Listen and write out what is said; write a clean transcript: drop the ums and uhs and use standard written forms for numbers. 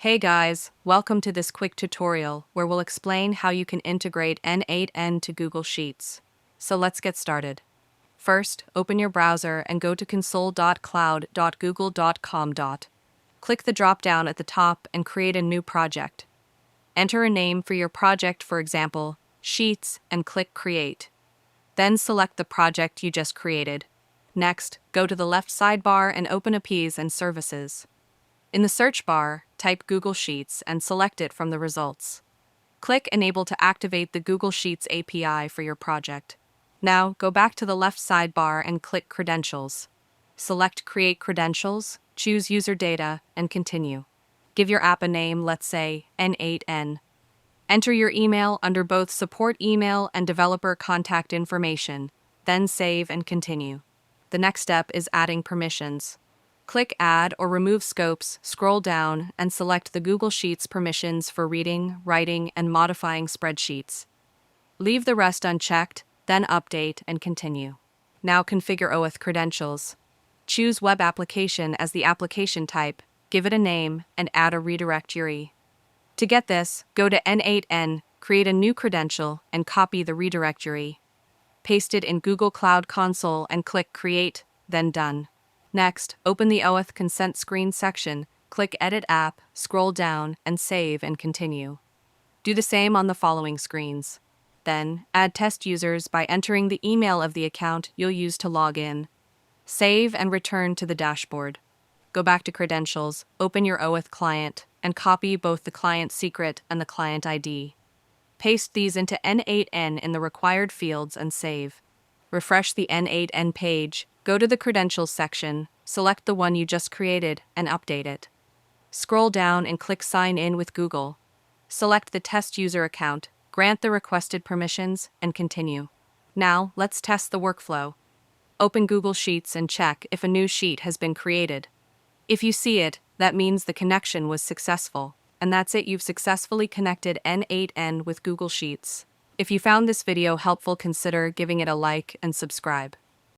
Hey guys, welcome to this quick tutorial where we'll explain how you can integrate N8n to Google Sheets. So let's get started. First, open your browser and go to console.cloud.google.com. Click the drop-down at the top and create a new project. Enter a name for your project, for example, Sheets, and click Create. Then select the project you just created. Next, go to the left sidebar and open Apps and Services. In the search bar, type Google Sheets and select it from the results. Click Enable to activate the Google Sheets API for your project. Now, go back to the left sidebar and click Credentials. Select Create Credentials, choose User Data, and continue. Give your app a name, let's say N8n. Enter your email under both Support Email and Developer Contact Information, then save and continue. The next step is adding permissions. Click Add or Remove Scopes, scroll down, and select the Google Sheets permissions for reading, writing, and modifying spreadsheets. Leave the rest unchecked, then update and continue. Now configure OAuth credentials. Choose Web Application as the application type, give it a name, and add a redirect URI. To get this, go to N8n, create a new credential, and copy the redirect URI. Paste it in Google Cloud Console and click Create, then Done. Next, open the OAuth Consent Screen section, click Edit App, scroll down, and save and continue. Do the same on the following screens. Then, add test users by entering the email of the account you'll use to log in. Save and return to the dashboard. Go back to Credentials, open your OAuth client, and copy both the client secret and the client ID. Paste these into N8n in the required fields and save. Refresh the N8n page, go to the Credentials section, select the one you just created, and update it. Scroll down and click Sign in with Google. Select the test user account, grant the requested permissions, and continue. Now, let's test the workflow. Open Google Sheets and check if a new sheet has been created. If you see it, that means the connection was successful. And that's it, you've successfully connected N8n with Google Sheets. If you found this video helpful, consider giving it a like and subscribe.